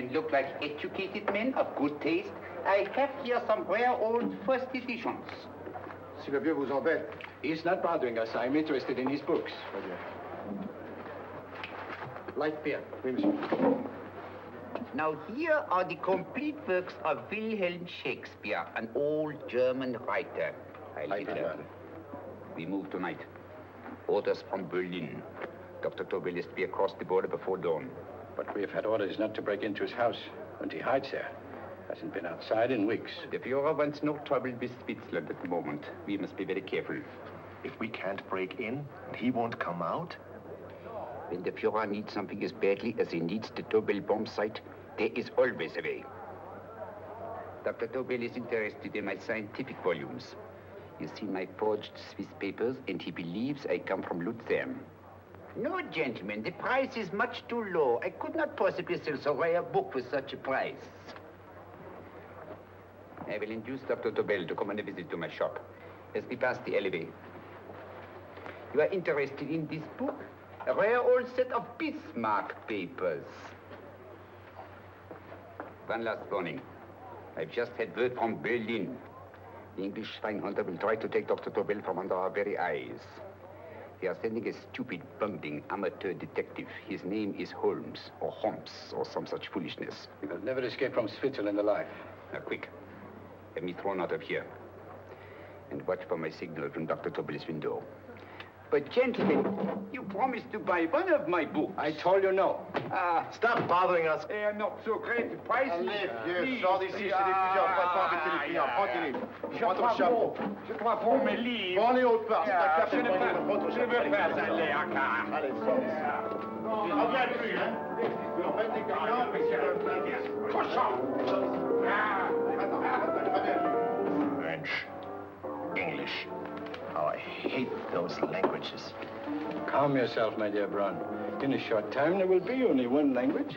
gentlemen look like educated men of good taste, I have here some rare old first editions. Si le vieux vous embête. He's not bothering us. I'm interested in his books. Light beer. Oui, monsieur. Now here are the complete works of Wilhelm Shakespeare, an old German writer. We move tonight. Orders from Berlin. Dr. Tobel is to be across the border before dawn. But we have had orders not to break into his house, and he hides there. Hasn't been outside in weeks. The Führer wants no trouble with Switzerland at the moment. We must be very careful. If we can't break in, and he won't come out? When the Führer needs something as badly as he needs the Tobel bomb site, there is always a way. Dr. Tobel is interested in my scientific volumes. He's seen my forged Swiss papers, and he believes I come from Lucerne. No, gentlemen, the price is much too low. I could not possibly sell so rare a book for such a price. I will induce Dr. Tobel to come on a visit to my shop as we pass the alleyway. You are interested in this book? A rare old set of Bismarck papers. One last warning. I've just had word from Berlin. The English spine hunter will try to take Dr. Tobel from under our very eyes. They are sending a stupid, bungling amateur detective. His name is Holmes, or some such foolishness. He will never escape from Switzerland alive. Now, quick. Get me thrown out of here. And watch for my signal from Dr. Tobel's window. But, gentlemen, you promised to buy one of my books. I told you no. Stop bothering us. They are not so great. The price Allez, vieux, sors d'ici, c'est des plusieurs. On va pas embêter les clients. Prends tes livres. Prends ton chapeau. Je crois pour mes livres. Prends les hautes parts. C'est ta carte. Je ne veux pas aller à car. Allez, sors d'ici. Tu reviens plus, hein. En fait, tes clients, mais c'est un plein. Cochon. French, English. Oh, I hate those languages. Calm yourself, my dear Braun. In a short time, there will be only one language.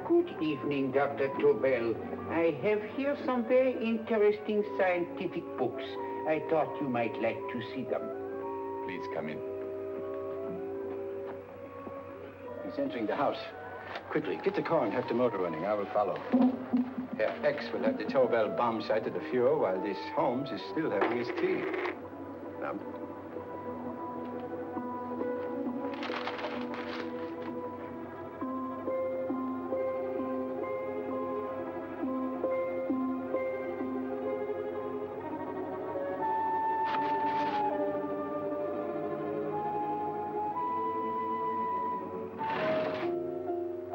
Good evening, Dr. Tobel. I have here some very interesting scientific books. I thought you might like to see them. Please come in. He's entering the house. Quickly, get the car and have the motor running. I will follow. Herr X will have the Tobel bomb site at the Führer, while this Holmes is still having his tea. Now,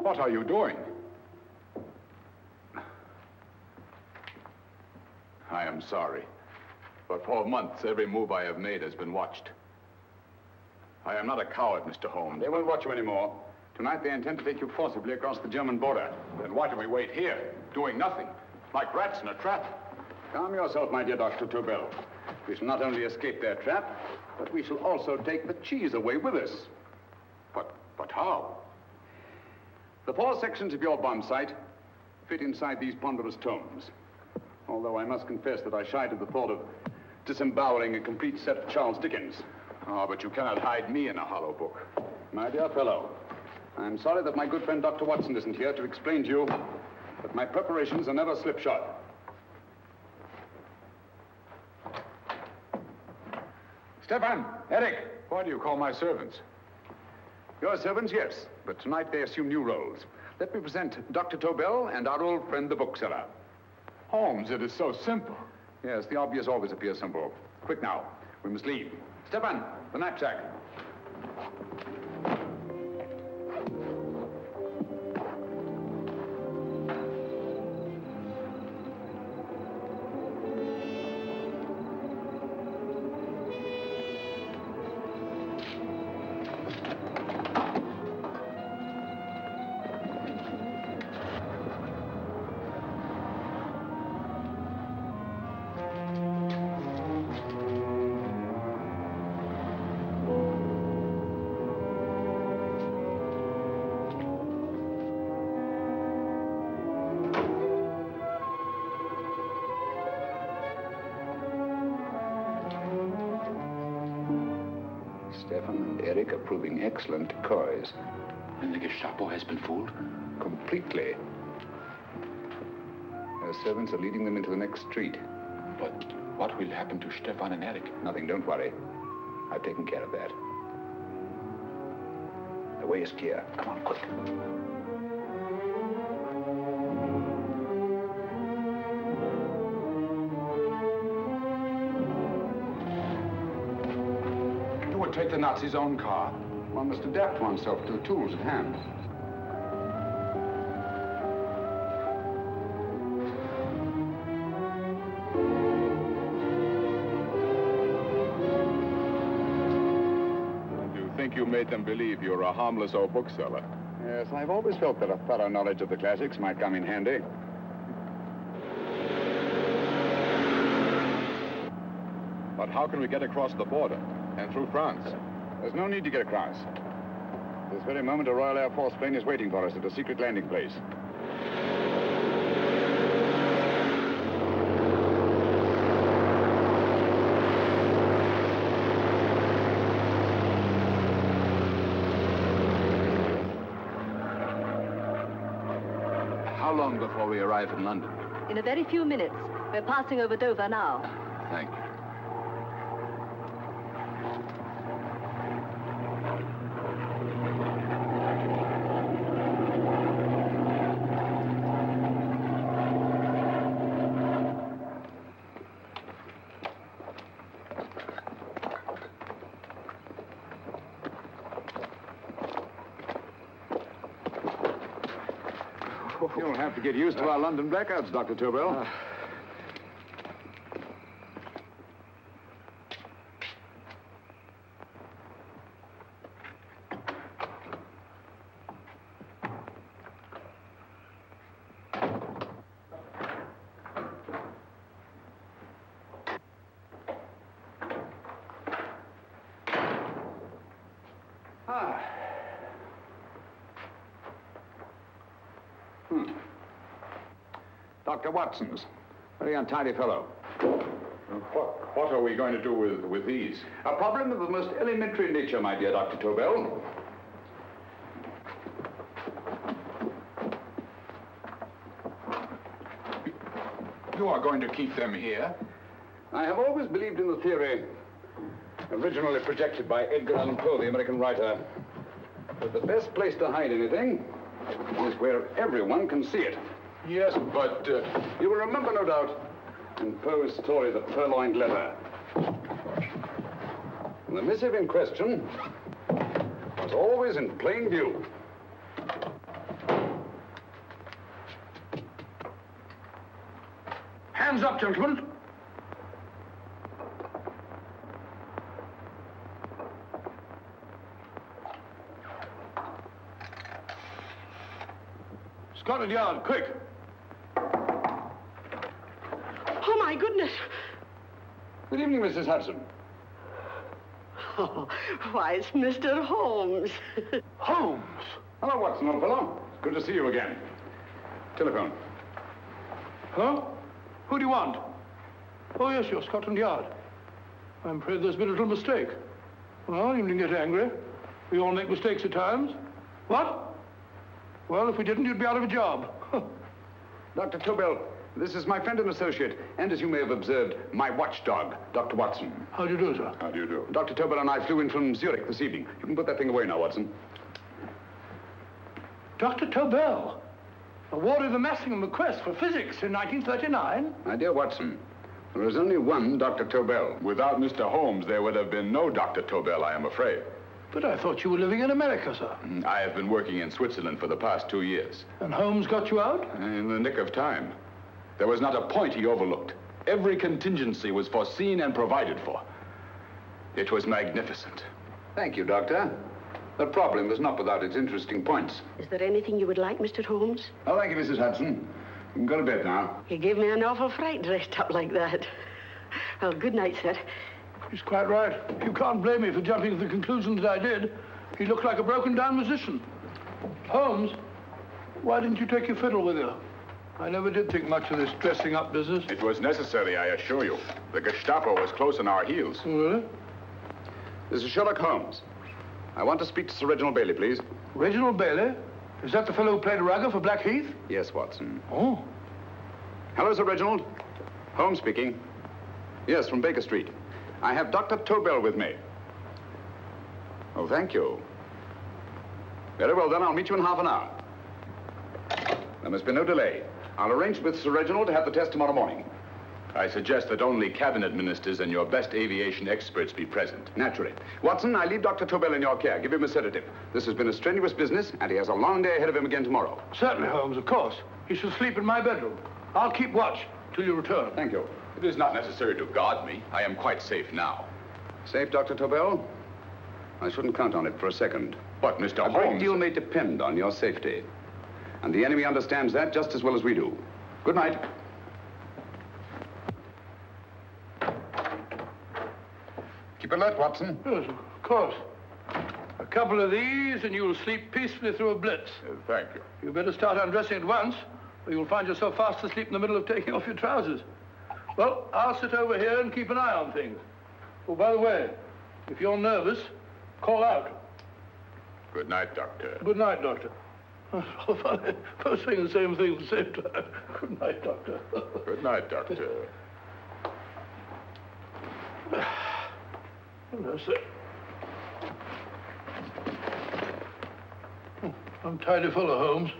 What are you doing? I am sorry, but for months, every move I have made has been watched. I am not a coward, Mr. Holmes. They won't watch you anymore. Tonight, they intend to take you forcibly across the German border. Then why do we wait here, doing nothing, like rats in a trap? Calm yourself, my dear Dr. Tobel. We shall not only escape their trap, but we shall also take the cheese away with us. But how? The 4 sections of your bomb site fit inside these ponderous tomes. Although I must confess that I shied at the thought of disemboweling a complete set of Charles Dickens. Oh, but you cannot hide me in a hollow book. My dear fellow, I'm sorry that my good friend Dr. Watson isn't here to explain to you that my preparations are never slipshod. Stefan, Eric, why do you call my servants? Your servants, yes, but tonight they assume new roles. Let me present Dr. Tobel and our old friend, the bookseller. Holmes, it is so simple. Yes, the obvious always appears simple. Quick now, we must leave. Stefan, the knapsack. Stefan and Eric are proving excellent decoys. And the Gestapo has been fooled? Completely. Their servants are leading them into the next street. But what will happen to Stefan and Eric? Nothing, don't worry. I've taken care of that. The way is clear. Come on, quick. Who would take the Nazis' own car? One must adapt oneself to the tools at hand. You made them believe you're a harmless old bookseller. Yes, I've always felt that a thorough knowledge of the classics might come in handy. But how can we get across the border and through France? There's no need to get across. This very moment, a Royal Air Force plane is waiting for us at a secret landing place. How long before we arrive in London? In a very few minutes. We're passing over Dover now. Thank you. You'll have to get used to our London blackouts, Dr. Tobel. Dr. Watson's. Very untidy fellow. What are we going to do with these? A problem of the most elementary nature, my dear Dr. Tobel. You are going to keep them here? I have always believed in the theory, originally projected by Edgar Allan Poe, the American writer, that the best place to hide anything is where everyone can see it. Yes, but... You will remember, no doubt, in Poe's story, The Purloined Letter. The missive in question was always in plain view. Hands up, gentlemen. Scotland Yard, quick. Oh, my goodness. Good evening, Mrs. Hudson. Oh, why, it's Mr. Holmes. Holmes. Hello, Watson, old fellow. Good to see you again. Telephone. Hello? Who do you want? Oh, yes, you're Scotland Yard. I'm afraid there's been a little mistake. Well, you needn't get angry. We all make mistakes at times. What? Well, if we didn't, you'd be out of a job. Dr. Tobel, this is my friend and associate, and as you may have observed, my watchdog, Dr. Watson. How do you do, sir? How do you do? Dr. Tobel and I flew in from Zurich this evening. You can put that thing away now, Watson. Dr. Tobel, awarded the Massingham Crest for physics in 1939. My dear Watson, there is only one Dr. Tobel. Without Mr. Holmes, there would have been no Dr. Tobel, I am afraid. But I thought you were living in America, sir. I have been working in Switzerland for the past 2 years. And Holmes got you out? In the nick of time. There was not a point he overlooked. Every contingency was foreseen and provided for. It was magnificent. Thank you, Doctor. The problem is not without its interesting points. Is there anything you would like, Mr. Holmes? Oh, thank you, Mrs. Hudson. You can go to bed now. You gave me an awful fright dressed up like that. Well, good night, sir. He's quite right. You can't blame me for jumping to the conclusion that I did. He looked like a broken-down musician. Holmes, why didn't you take your fiddle with you? I never did think much of this dressing-up business. It was necessary, I assure you. The Gestapo was close on our heels. Oh, really? This is Sherlock Holmes. I want to speak to Sir Reginald Bailey, please. Reginald Bailey? Is that the fellow who played Rugger for Blackheath? Yes, Watson. Oh. Hello, Sir Reginald. Holmes speaking. Yes, from Baker Street. I have Dr. Tobel with me. Oh, thank you. Very well, then. I'll meet you in half an hour. There must be no delay. I'll arrange with Sir Reginald to have the test tomorrow morning. I suggest that only cabinet ministers and your best aviation experts be present. Naturally. Watson, I leave Dr. Tobel in your care. Give him a sedative. This has been a strenuous business, and he has a long day ahead of him again tomorrow. Certainly, Holmes, of course. He shall sleep in my bedroom. I'll keep watch till you return. Thank you. It is not necessary to guard me. I am quite safe now. Safe, Dr. Tobel? I shouldn't count on it for a second. But, Mr. Holmes... A great deal may depend on your safety. And the enemy understands that just as well as we do. Good night. Keep alert, Watson. Yes, of course. A couple of these, and you'll sleep peacefully through a blitz. Thank you. You better start undressing at once, or you'll find yourself fast asleep in the middle of taking off your trousers. Well, I'll sit over here and keep an eye on things. Oh, by the way, if you're nervous, call out. Good night, Doctor. Good night, Doctor. Both saying the same thing at the same time. Good night, Doctor. Good night, Doctor. That's it. I'm tidy full of Holmes.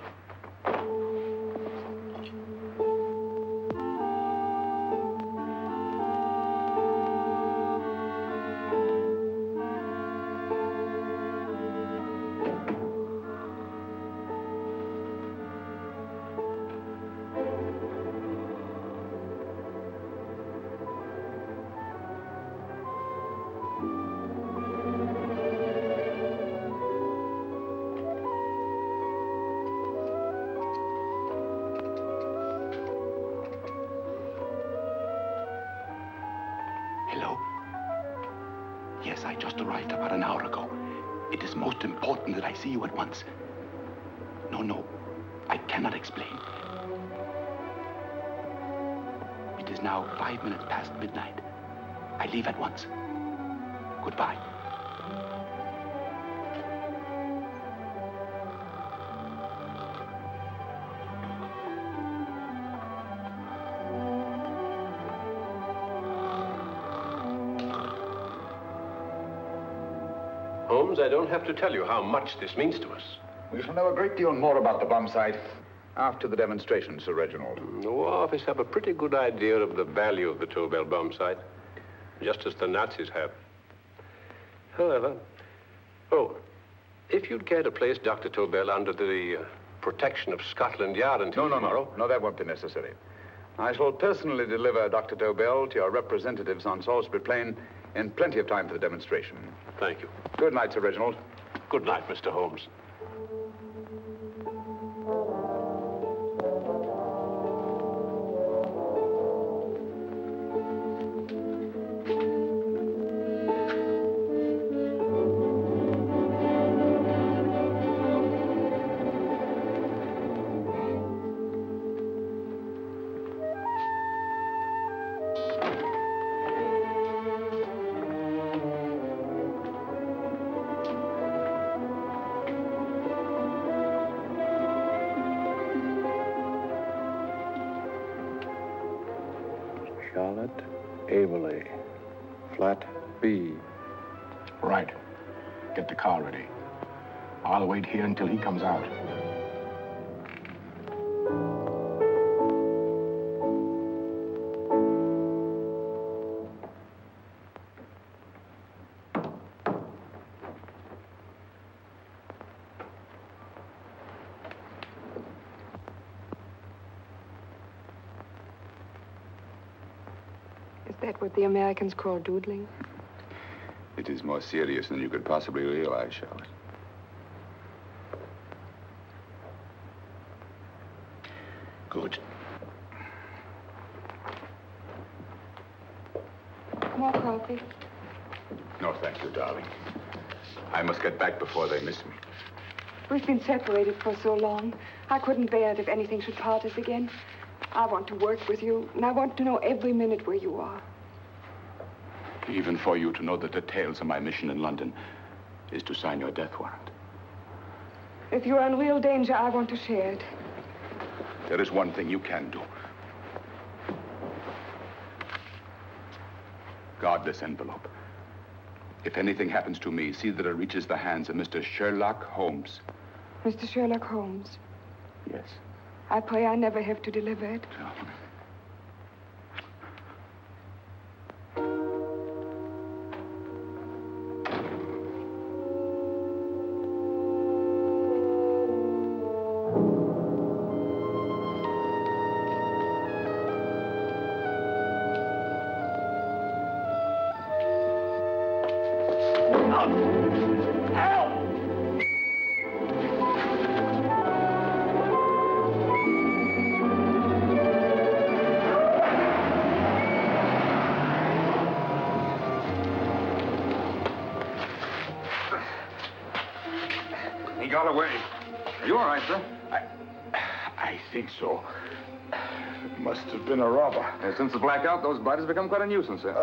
Hello? Yes, I just arrived about an hour ago. It is most important that I see you at once. No, I cannot explain. It is now 5 minutes past midnight. I leave at once. Goodbye. Holmes, I don't have to tell you how much this means to us. We shall know a great deal more about the bomb site after the demonstration, Sir Reginald. The War Office have a pretty good idea of the value of the Tobel bomb site, just as the Nazis have. However, if you'd care to place Dr. Tobel under the protection of Scotland Yard until tomorrow... No, that won't be necessary. I shall personally deliver Dr. Tobel to your representatives on Salisbury Plain in plenty of time for the demonstration. Thank you. Good night, Sir Reginald. Good night, Mr. Holmes. Charlotte Averley, flat B. Right. Get the car ready. I'll wait here until he comes out. Is that what the Americans call doodling? It is more serious than you could possibly realize, Charlotte. Good. More coffee? No, thank you, darling. I must get back before they miss me. We've been separated for so long. I couldn't bear it if anything should part us again. I want to work with you, and I want to know every minute where you are. Even for you to know the details of my mission in London is to sign your death warrant. If you're in real danger, I want to share it. There is one thing you can do. Guard this envelope. If anything happens to me, see that it reaches the hands of Mr. Sherlock Holmes. Mr. Sherlock Holmes. Yes. I pray I never have to deliver it. He got away. Are you all right, sir? I think so. Must have been a robber. Since the blackout, those bodies become quite a nuisance, sir.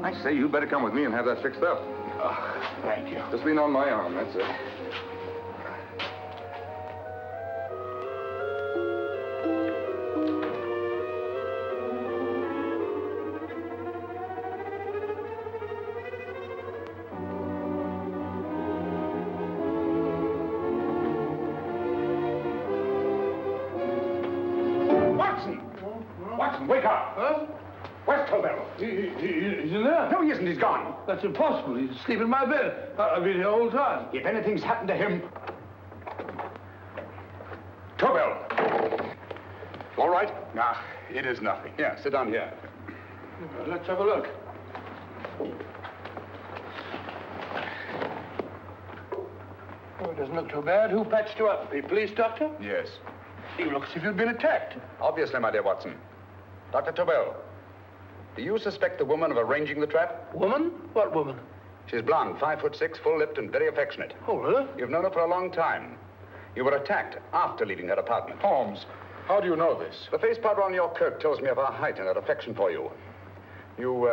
I say you better come with me and have that fixed up. Thank you. Just lean on my arm, that's it. Watson, wake up. Huh? Where's Tobel? He's in there. No, he isn't. He's gone. That's impossible. He's asleep in my bed. I've been here all the time. If anything's happened to him... Tobel! All right? Nah, it is nothing. Yeah, sit down here. Let's have a look. Oh, it doesn't look too bad. Who patched you up? The police doctor? Yes. You look as if you'd been attacked. Obviously, my dear Watson. Dr. Tobel, do you suspect the woman of arranging the trap? Woman? What woman? She's blonde, 5'6", full-lipped, and very affectionate. Oh, really? You've known her for a long time. You were attacked after leaving her apartment. Holmes, how do you know this? The face powder on your coat tells me of her height and her affection for you. You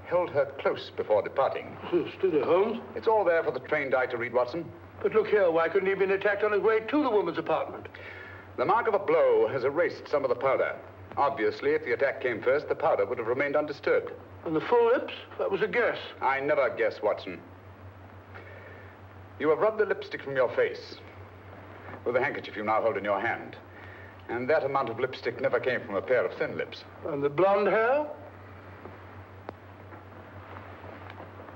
held her close before departing. Still there, Holmes? It's all there for the trained eye to read, Watson. But look here, why couldn't he have been attacked on his way to the woman's apartment? The mark of a blow has erased some of the powder. Obviously, if the attack came first, the powder would have remained undisturbed. And the full lips? That was a guess. I never guess, Watson. You have rubbed the lipstick from your face with the handkerchief you now hold in your hand. And that amount of lipstick never came from a pair of thin lips. And the blonde hair?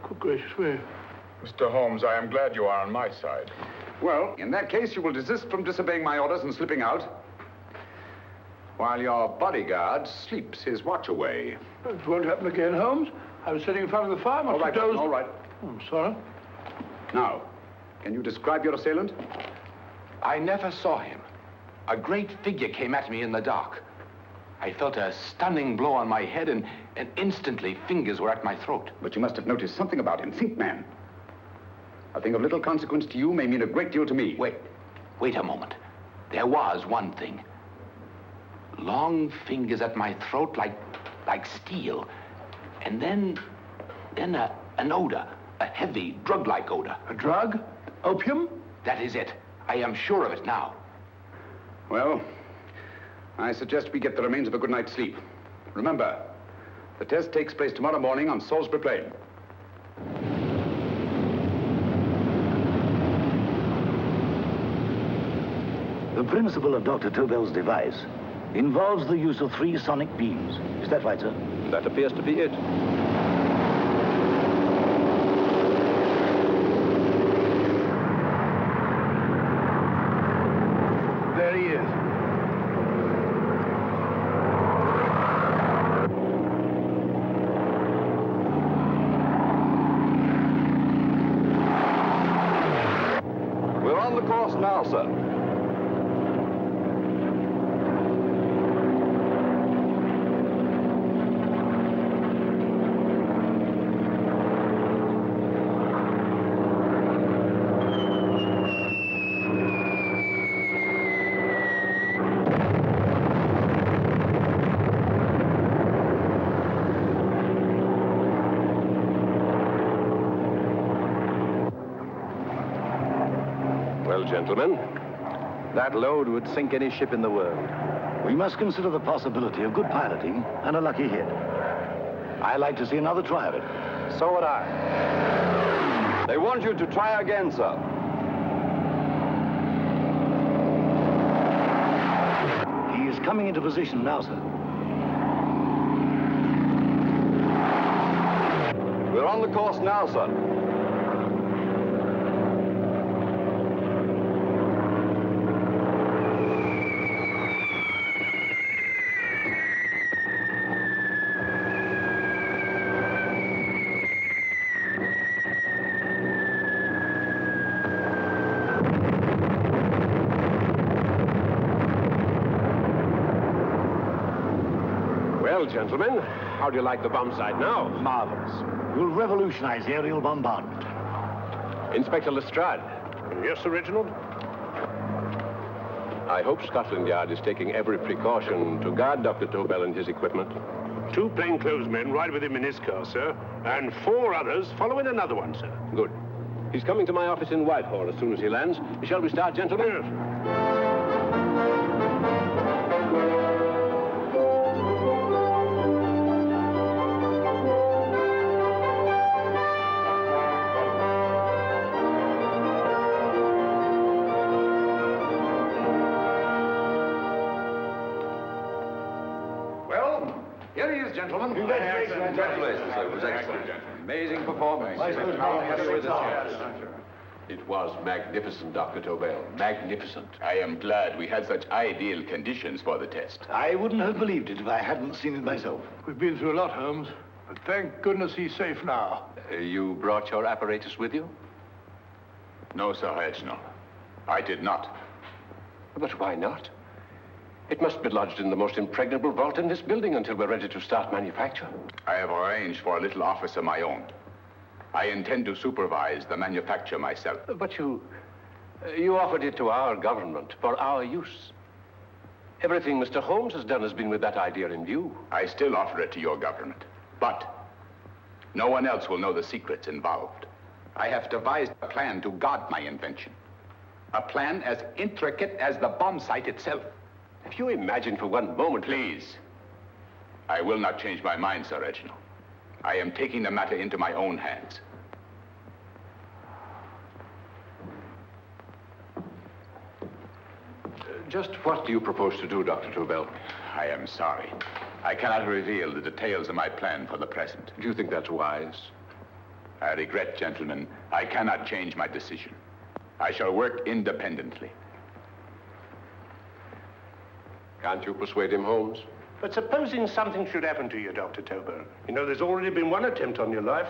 Good gracious me. Mr. Holmes, I am glad you are on my side. Well, in that case, you will desist from disobeying my orders and slipping out, while your bodyguard sleeps his watch away. It won't happen again, Holmes. I was sitting in front of the fire. All right, Watson, all right. Oh, I'm sorry. Now, can you describe your assailant? I never saw him. A great figure came at me in the dark. I felt a stunning blow on my head, and instantly fingers were at my throat. But you must have noticed something about him. Think, man. A thing of little consequence to you may mean a great deal to me. Wait a moment. There was one thing. Long fingers at my throat like steel. And then an odor, a heavy, drug-like odor. A drug? Opium? That is it. I am sure of it now. Well, I suggest we get the remains of a good night's sleep. Remember, the test takes place tomorrow morning on Salisbury Plain. The principle of Dr. Tobel's device involves the use of 3 sonic beams. Is that right, sir? That appears to be it. There he is. We're on the course now, sir. Well, gentlemen, that load would sink any ship in the world. We must consider the possibility of good piloting and a lucky hit. I like to see another try of it. So would I. They want you to try again, sir. He is coming into position now, sir. We're on the course now, sir. Well, gentlemen, how do you like the bomb sight now? Marvelous. We'll revolutionize aerial bombardment. Inspector Lestrade. Yes, Sir Reginald? I hope Scotland Yard is taking every precaution to guard Dr. Tobel and his equipment. 2 plainclothesmen ride with him in his car, sir, and 4 others follow in another one, sir. Good. He's coming to my office in Whitehall as soon as he lands. Shall we start, gentlemen? Yes. Here he is, gentlemen. Congratulations, sir. It was excellent. Amazing performance. It was magnificent, Dr. Tobel. Magnificent. I am glad we had such ideal conditions for the test. I wouldn't have believed it if I hadn't seen it myself. We've been through a lot, Holmes, but thank goodness he's safe now. You brought your apparatus with you? No, Sir Reginald. I did not. But why not? It must be lodged in the most impregnable vault in this building until we're ready to start manufacture. I have arranged for a little office of my own. I intend to supervise the manufacture myself. But you offered it to our government for our use. Everything Mr. Holmes has done has been with that idea in view. I still offer it to your government, but no one else will know the secrets involved. I have devised a plan to guard my invention. A plan as intricate as the bomb site itself. If you imagine for one moment... Please. I will not change my mind, Sir Reginald. I am taking the matter into my own hands. Just what do you propose to do, Dr. Tobel? I am sorry. I cannot reveal the details of my plan for the present. Do you think that's wise? I regret, gentlemen, I cannot change my decision. I shall work independently. Can't you persuade him, Holmes? But supposing something should happen to you, Dr. Tobel. You know, there's already been one attempt on your life.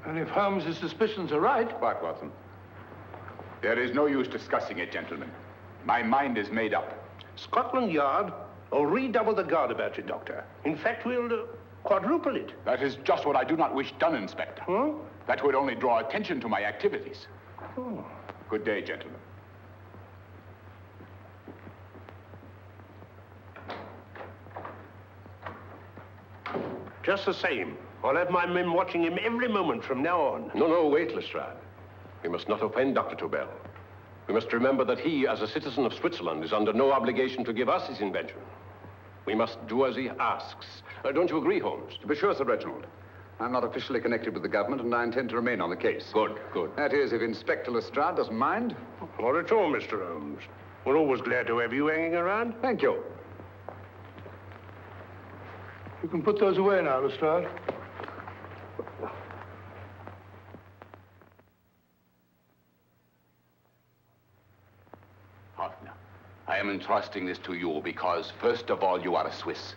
And if Holmes' suspicions are right... What, Watson? There is no use discussing it, gentlemen. My mind is made up. Scotland Yard will redouble the guard about you, Doctor. In fact, we'll quadruple it. That is just what I do not wish done, Inspector. That would only draw attention to my activities. Good day, gentlemen. Just the same, I'll have my men watching him every moment from now on. No, wait, Lestrade. We must not offend Dr. Tobel. We must remember that he, as a citizen of Switzerland, is under no obligation to give us his invention. We must do as he asks. Don't you agree, Holmes? To be sure, Sir Reginald. I'm not officially connected with the government, and I intend to remain on the case. Good. That is, if Inspector Lestrade doesn't mind. Not at all, Mr. Holmes. We're always glad to have you hanging around. Thank you. You can put those away now, Lestrade. Hoffner, I am entrusting this to you because, first of all, you are a Swiss.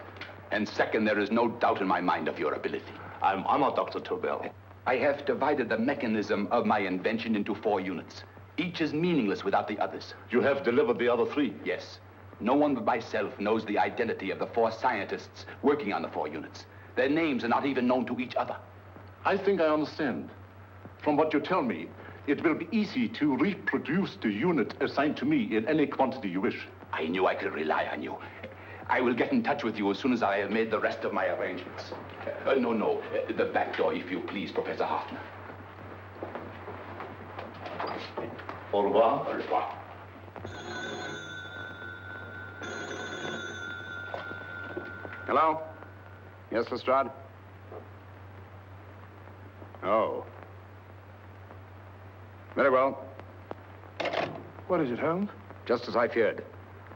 And second, there is no doubt in my mind of your ability. I'm honored, Dr. Tobel. I have divided the mechanism of my invention into 4 units. Each is meaningless without the others. You have delivered the other 3? Yes. No one but myself knows the identity of the 4 scientists working on the 4 units. Their names are not even known to each other. I think I understand. From what you tell me, it will be easy to reproduce the unit assigned to me in any quantity you wish. I knew I could rely on you. I will get in touch with you as soon as I have made the rest of my arrangements. No, the back door, if you please, Professor Hoffner. Au revoir. Au revoir. Hello? Yes, Lestrade? Oh. Very well. What is it, Holmes? Just as I feared.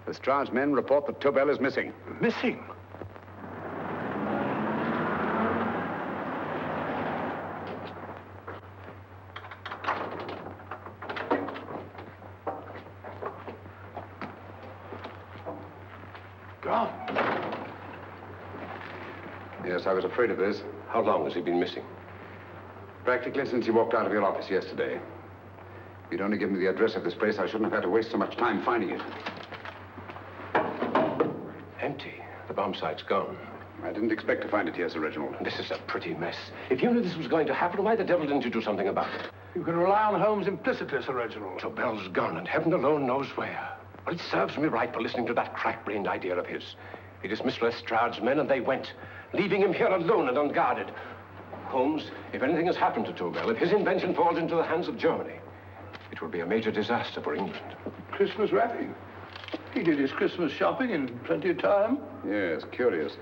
Lestrade's men report that Tobel is missing. Missing? Gone. Yes, I was afraid of this. How long has he been missing? Practically since he walked out of your office yesterday. If you'd only given me the address of this place, I shouldn't have had to waste so much time finding it. Empty. The bomb site's gone. I didn't expect to find it here, Sir Reginald. This is a pretty mess. If you knew this was going to happen, why the devil didn't you do something about it? You can rely on Holmes implicitly, Sir Reginald. Tobel's gone, and heaven alone knows where. Well, it serves me right for listening to that crack-brained idea of his. He dismissed Lestrade's men, and they went, leaving him here alone and unguarded. Holmes, if anything has happened to Tobel, if his invention falls into the hands of Germany, it will be a major disaster for England. Christmas wrapping. He did his Christmas shopping in plenty of time. Yes, curious.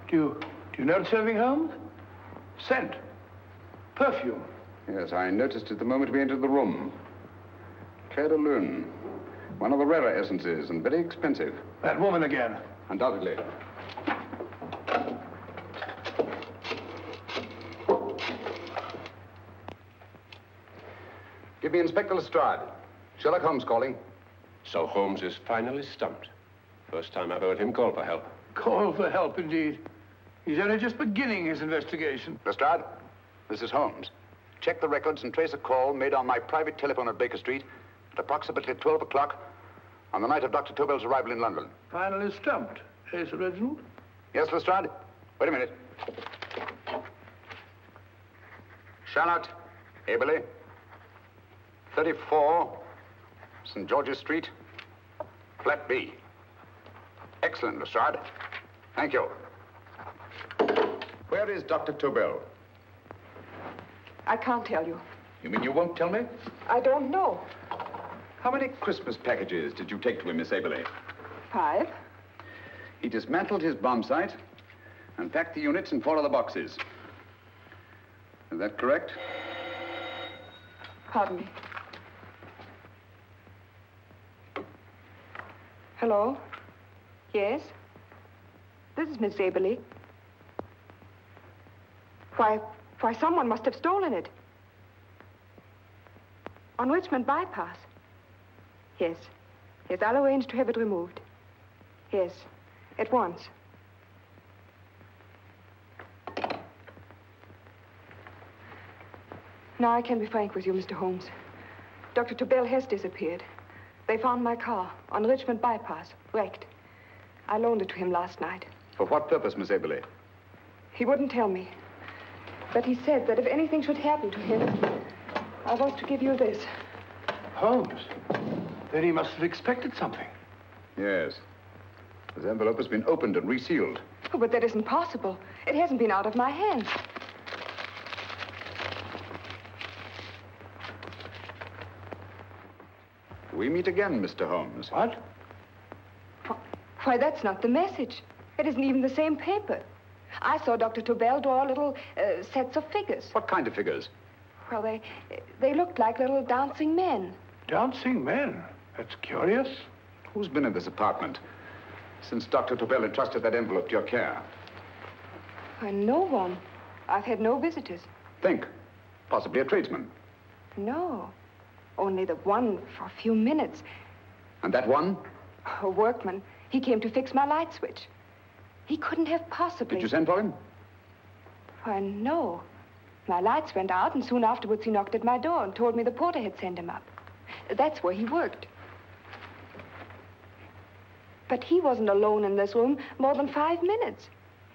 Do you notice anything, Holmes? Scent. Perfume. Yes, I noticed it the moment we entered the room. Claire de Lune. One of the rarer essences, and very expensive. That woman again. Undoubtedly. Give me Inspector Lestrade. Sherlock Holmes calling. So Holmes is finally stumped. First time I've heard him call for help. Call for help, indeed. He's only just beginning his investigation. Lestrade, this is Holmes. Check the records and trace a call made on my private telephone at Baker Street at approximately 12 o'clock on the night of Dr. Tobel's arrival in London. Finally stumped, eh, Sir Reginald? Yes, Lestrade? Wait a minute. Charlotte, Aberley, 34, St. George's Street, flat B. Excellent, Lestrade. Thank you. Where is Dr. Tobel? I can't tell you. You mean you won't tell me? I don't know. How many Christmas packages did you take to him, Miss Aberley? 5. He dismantled his bomb site and packed the units in 4 other boxes. Is that correct? Pardon me. Hello? Yes? This is Miss Aberley. Why, someone must have stolen it. On Richmond Bypass. Yes. Yes, I'll arrange to have it removed. Yes, at once. Now I can be frank with you, Mr. Holmes. Dr. Tobel has disappeared. They found my car on Richmond Bypass, wrecked. I loaned it to him last night. For what purpose, Miss Aberley? He wouldn't tell me. But he said that if anything should happen to him, I was to give you this. Holmes? Then he must have expected something. Yes. This envelope has been opened and resealed. Oh, but that isn't possible. It hasn't been out of my hands. We meet again, Mr. Holmes. What? Why, that's not the message. It isn't even the same paper. I saw Dr. Tobel draw little sets of figures. What kind of figures? Well, they looked like little dancing men. Dancing men? That's curious. Who's been in this apartment since Dr. Tobel entrusted that envelope to your care? Why, no one. I've had no visitors. Think. Possibly a tradesman. No. Only the one for a few minutes. And that one? A workman. He came to fix my light switch. He couldn't have possibly... Did you send for him? Why, no. My lights went out, and soon afterwards he knocked at my door and told me the porter had sent him up. That's where he worked. But he wasn't alone in this room more than 5 minutes.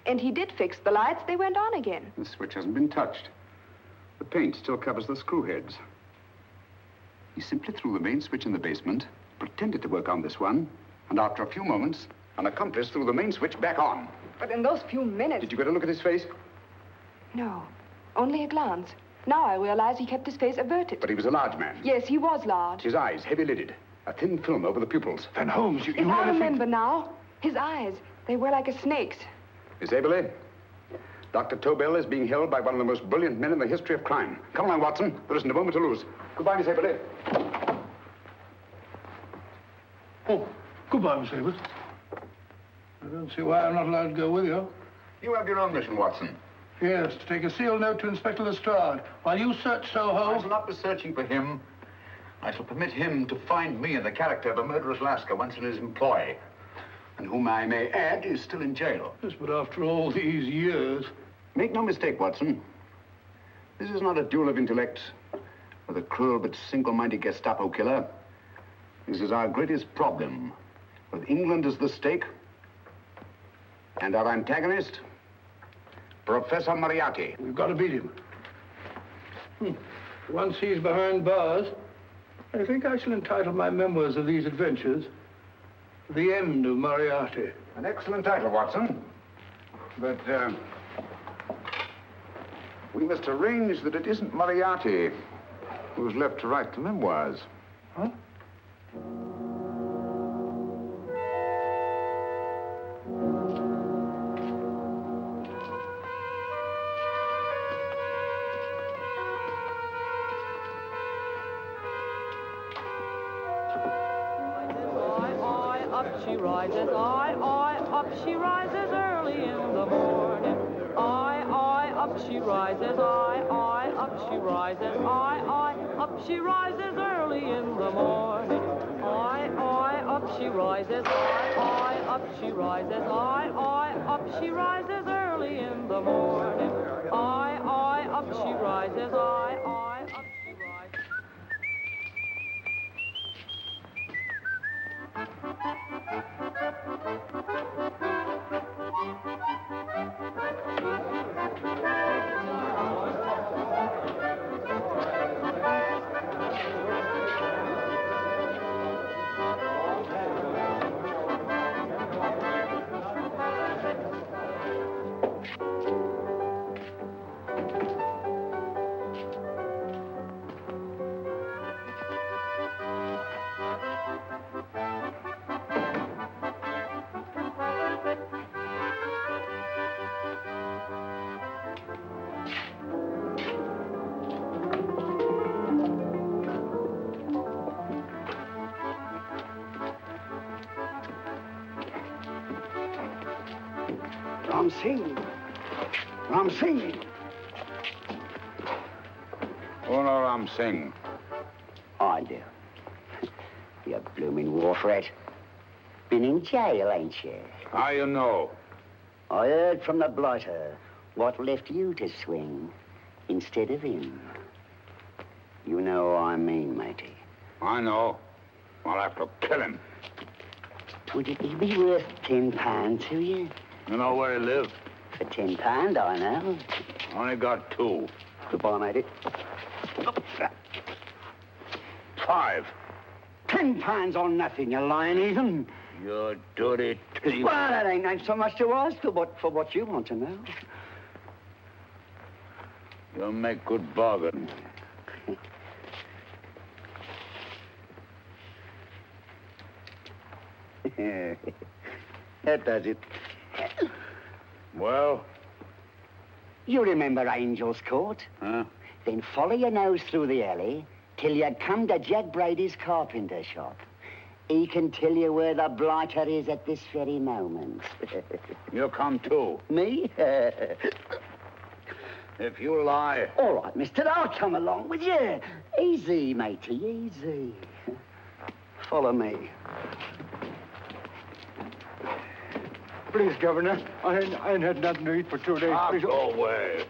And he did fix the lights. They went on again. The switch hasn't been touched. The paint still covers the screw heads. He simply threw the main switch in the basement, pretended to work on this one, and after a few moments, an accomplice threw the main switch back on. But in those few minutes... Did you get a look at his face? No, only a glance. Now I realize he kept his face averted. But he was a large man. Yes, he was large. His eyes heavy-lidded, a thin film over the pupils. Then, Holmes, you I remember now. His eyes, They were like a snake's. Miss Aberley, Dr. Tobel is being held by one of the most brilliant men in the history of crime. Come along, Watson. There isn't a moment to lose. Goodbye, Miss Aberley. Oh, goodbye, Miss Aberley. I don't see why I'm not allowed to go with you. You have your own mission, Watson. Yes, to take a sealed note to Inspector Lestrade while you search Soho. I shall not be searching for him. I shall permit him to find me in the character of a murderous Lascar once in his employ, and whom I may add is still in jail. Yes, but after all these years... Make no mistake, Watson. This is not a duel of intellects with a cruel but single-minded Gestapo killer. This is our greatest problem, with England as the stake, and our antagonist, Professor Moriarty. We've got to beat him. Once he's behind bars, I think I shall entitle my memoirs of these adventures The End of Moriarty. An excellent title, Watson. But, we must arrange that it isn't Moriarty who's left to write the memoirs. Huh? Up she rises, up she rises early in the morning. Up she rises, up she rises, up she rises early in the morning. Up she rises, up she rises, up she rises early in the morning. Up she rises, up she rises. Ram Singh. Oh, no, Ram Singh. I do. You blooming war threat. Been in jail, ain't you? How you know? I heard from the blighter what left you to swing instead of him. You know what I mean, matey. I know. I'll have to kill him. Would it be worth £10 to you? You know where he lives? For £10, I know. Only got 2. Goodbye, matey. 5. £10 on nothing, you lying heathen. You dirty thief. Well, that ain't so much to ask for what you want to know. You'll make good bargain. That does it. Well? You remember Angel's Court? Huh? Then follow your nose through the alley till you come to Jack Brady's carpenter shop. He can tell you where the blighter is at this very moment. You come too. Me? If you lie... All right, mister, I'll come along with you. Easy, matey, easy. Follow me. Please, Governor, I ain't had nothing to eat for 2 days. Please. Go away.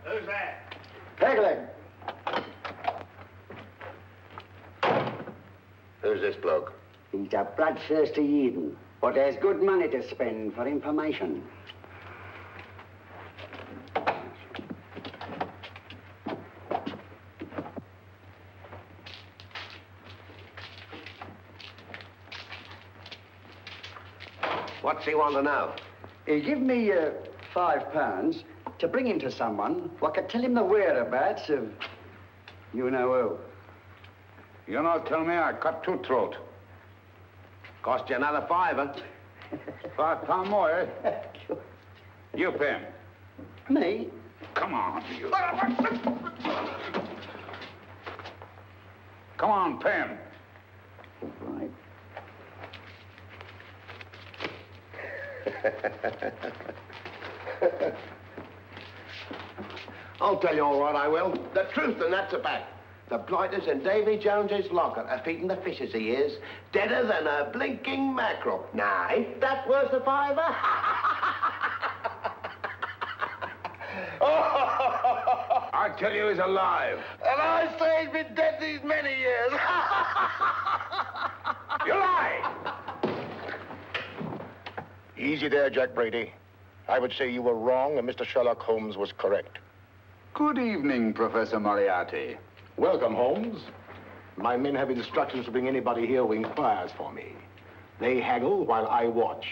Who's that? Pegleg. Who's this bloke? He's a bloodthirsty heathen, but there's good money to spend for information. What's he want to know? He give me £5 to bring him to someone who could tell him the whereabouts of you know who. You not tell me I cut two throat. Cost you another £5. £5 more, eh? You pay him. Me? Come on, you. Come on, pay him. Right. I'll tell you all right, I will. The truth, and that's a fact. The blighters in Davy Jones's locker are feeding the fishes he is, deader than a blinking mackerel. Now, ain't that worth a £5? I tell you he's alive. And I say he's been dead these many years. You lie! Easy there, Jack Brady. I would say you were wrong and Mr. Sherlock Holmes was correct. Good evening, Professor Moriarty. Welcome, Holmes. My men have instructions to bring anybody here who inquires for me. They haggle while I watch.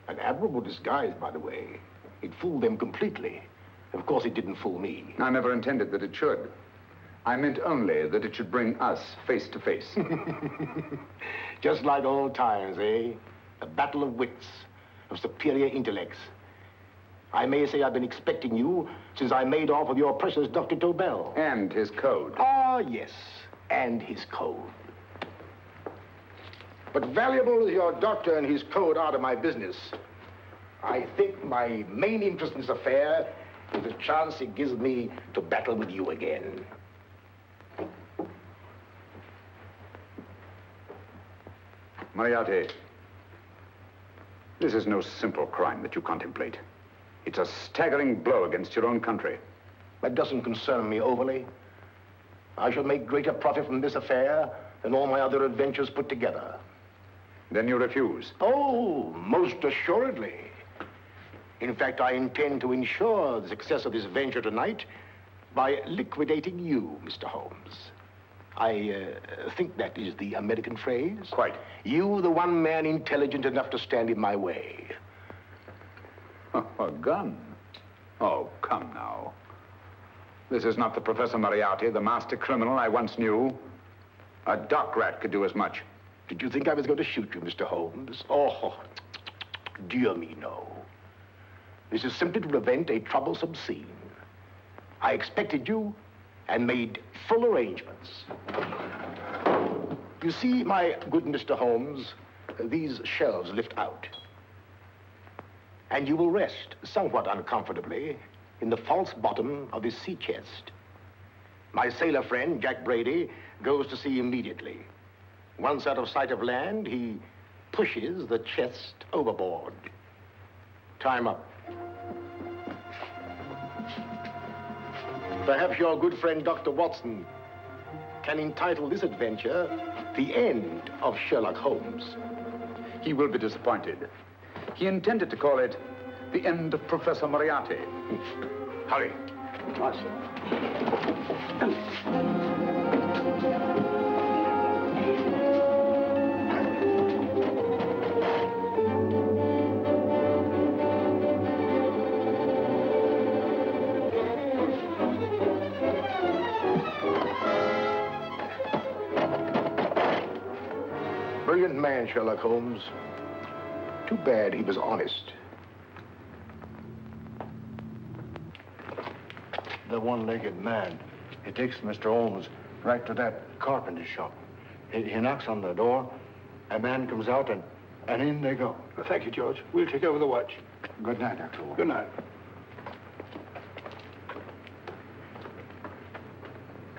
An admirable disguise, by the way. It fooled them completely. Of course, it didn't fool me. I never intended that it should. I meant only that it should bring us face to face. Just like old times, eh? A battle of wits, of superior intellects. I may say I've been expecting you since I made off with your precious Dr. Tobel. And his code. Ah, yes, and his code. But valuable as your doctor and his code are to my business, I think my main interest in this affair is the chance it gives me to battle with you again. Moriarty, this is no simple crime that you contemplate. It's a staggering blow against your own country. That doesn't concern me overly. I shall make greater profit from this affair than all my other adventures put together. Then you refuse? Oh, most assuredly. In fact, I intend to ensure the success of this venture tonight by liquidating you, Mr. Holmes. I think that is the American phrase. Quite. You, the one man intelligent enough to stand in my way. A gun? Oh, come now. This is not the Professor Moriarty, the master criminal I once knew. A dock rat could do as much. Did you think I was going to shoot you, Mr. Holmes? Oh, dear me, no. This is simply to prevent a troublesome scene. I expected you and made full arrangements. You see, my good Mr. Holmes, these shelves lift out. And you will rest somewhat uncomfortably in the false bottom of this sea chest. My sailor friend, Jack Brady, goes to sea immediately. Once out of sight of land, he pushes the chest overboard. Time up. Perhaps your good friend, Dr. Watson, can entitle this adventure The End of Sherlock Holmes. He will be disappointed. He intended to call it The End of Professor Moriarty. Hurry. Brilliant man, Sherlock Holmes. Too bad he was honest. The one-legged man. He takes Mr. Holmes right to that carpenter shop. He knocks on the door, a man comes out, and in they go. Well, thank you, George. We'll take over the watch. Good night, Dr. Holmes. Good night.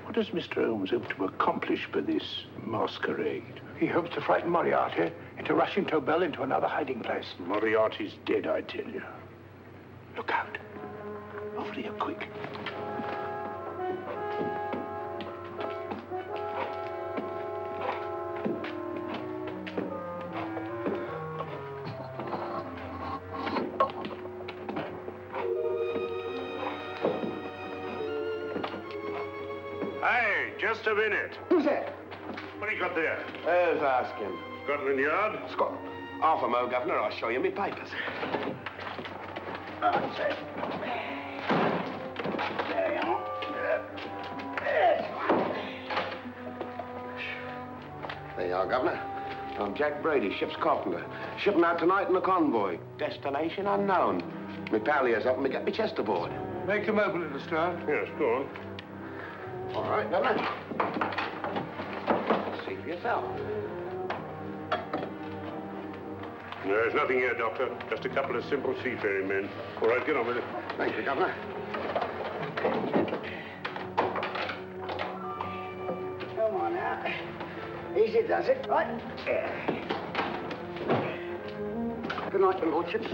What does Mr. Holmes hope to accomplish by this masquerade? He hopes to frighten Moriarty into rushing Tobel into another hiding place. Moriarty's dead, I tell you. Look out. Over here, quick. Hey, just a minute. Who's that? What do you got there? Let's ask him. Scotland Yard? Half a mo, Governor. I'll show you my papers. That's it. There you are. There you are, Governor. I'm Jack Brady, ship's carpenter. Shipping out tonight in a convoy. Destination unknown. My pal here's helping me get my chest aboard. Make him open it, Lestrade. Yes, go on. All right, Governor. See for yourself. There's nothing here, Doctor. Just a couple of simple seafaring men. All right, get on with it. Thank you, Governor. Come on now. Easy does it, right? Good night, your lordships.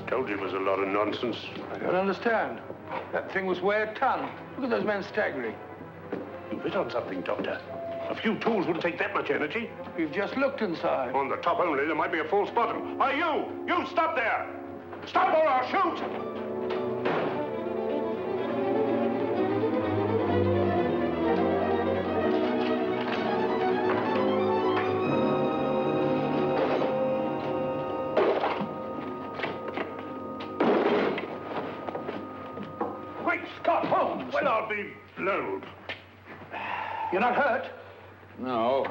Told you it was a lot of nonsense. I don't understand. That thing was way a ton. Look at those men staggering. You've hit on something, Doctor. A few tools wouldn't take that much energy. We've just looked inside. On the top only, there might be a false bottom. Hey, you! You stop there! Stop or I'll shoot! Great Scott, Holmes! Well, I'll be blowed. You're not hurt? No.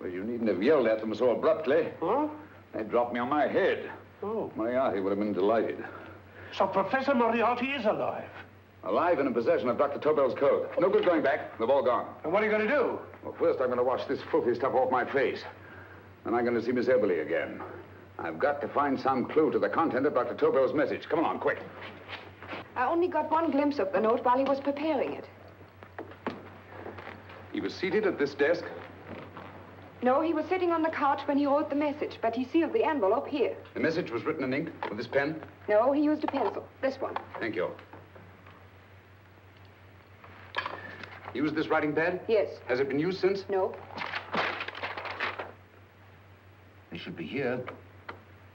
Well, you needn't have yelled at them so abruptly. Huh? They dropped me on my head. Oh. Moriarty would have been delighted. So Professor Moriarty is alive? Alive and in possession of Dr. Tobel's code. No good going back. They've all gone. And what are you going to do? Well, first I'm going to wash this filthy stuff off my face. Then I'm going to see Miss Eberly again. I've got to find some clue to the content of Dr. Tobel's message. Come along, quick. I only got one glimpse of the note while he was preparing it. He was seated at this desk. No, he was sitting on the couch when he wrote the message, but he sealed the envelope here. The message was written in ink with this pen? No, he used a pencil. This one. Thank you. Used this writing pad? Yes. Has it been used since? No. They should be here.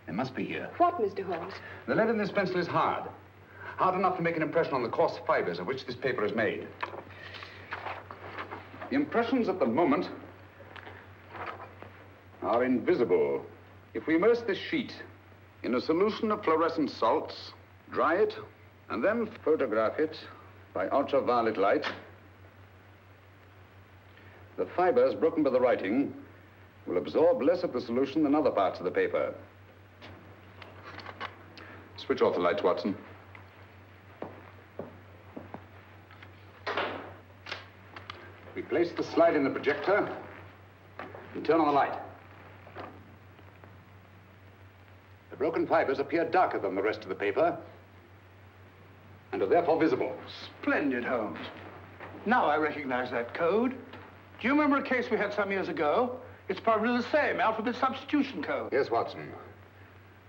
They must be here. What, Mr. Holmes? The lead in this pencil is hard. Hard enough to make an impression on the coarse fibers of which this paper is made. The impressions at the moment are invisible. If we immerse this sheet in a solution of fluorescent salts, dry it, and then photograph it by ultraviolet light, the fibers broken by the writing will absorb less of the solution than other parts of the paper. Switch off the lights, Watson. We place the slide in the projector and turn on the light. The broken fibers appear darker than the rest of the paper and are therefore visible. Splendid, Holmes. Now I recognize that code. Do you remember a case we had some years ago? It's probably the same, alphabet substitution code. Yes, Watson.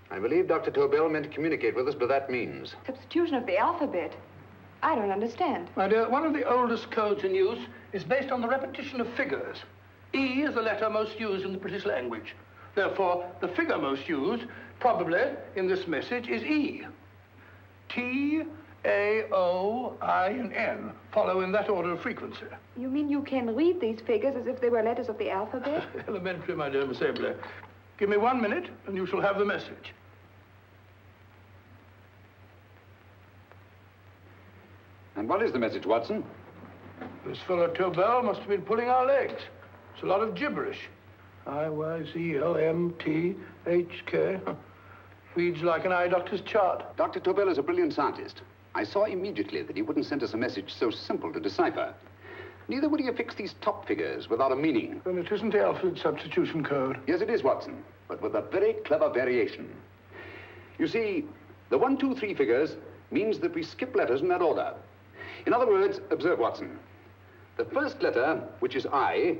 I believe Dr. Tobel meant to communicate with us by that means. Substitution of the alphabet? I don't understand. My dear, one of the oldest codes in use is based on the repetition of figures. E is the letter most used in the British language. Therefore, the figure most used, probably, in this message is E. T, A, O, I, and N follow in that order of frequency. You mean you can read these figures as if they were letters of the alphabet? Elementary, my dear Miss Eberly. Give me 1 minute, and you shall have the message. And what is the message, Watson? This fellow Tobel must have been pulling our legs. It's a lot of gibberish. I-Y-Z-O-M-T-H-K. Reads like an eye doctor's chart. Dr. Tobel is a brilliant scientist. I saw immediately that he wouldn't send us a message so simple to decipher. Neither would he have fixed these top figures without a meaning. Then it isn't the alphabet substitution code. Yes, it is, Watson, but with a very clever variation. You see, the 1, 2, 3 figures means that we skip letters in that order. In other words, observe, Watson. The first letter, which is I,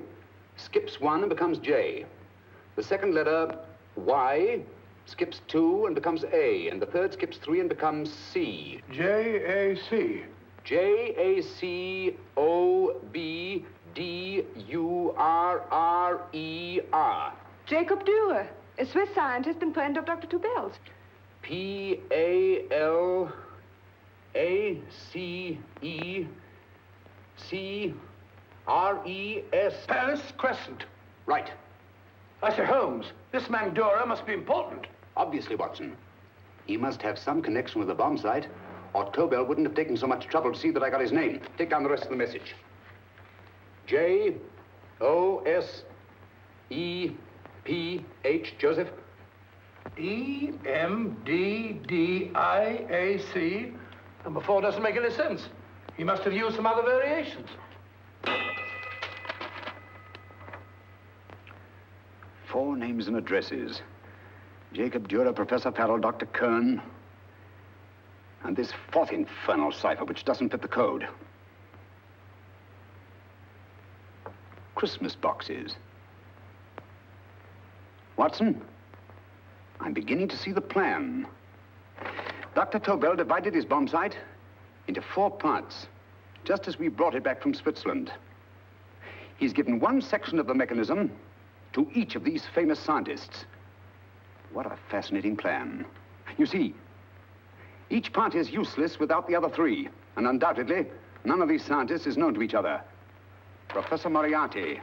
skips 1 and becomes J. The second letter, Y, skips 2 and becomes A. And the third skips 3 and becomes C. J-A-C. J-A-C-O-B-D-U-R-R-E-R. Jacob Dürer, a Swiss scientist and friend of Dr. Tobel's. P-A-L-A-C-E-C-R-E-S. Paris Crescent. Right. I say, Holmes, this man Dora must be important. Obviously, Watson. He must have some connection with the bomb site, or Tobel wouldn't have taken so much trouble to see that I got his name. Take down the rest of the message. J-O-S-E-P-H, Joseph. E-M-D-D-I-A-C. Number 4 doesn't make any sense. He must have used some other variations. 4 names and addresses. Jacob Dürer, Professor Farrell, Dr. Kern. And this 4th infernal cipher, which doesn't fit the code. Christmas boxes. Watson, I'm beginning to see the plan. Dr. Tobel divided his bomb site into 4 parts, just as we brought it back from Switzerland. He's given one section of the mechanism to each of these famous scientists. What a fascinating plan. You see, each part is useless without the other 3, and undoubtedly, none of these scientists is known to each other. Professor Moriarty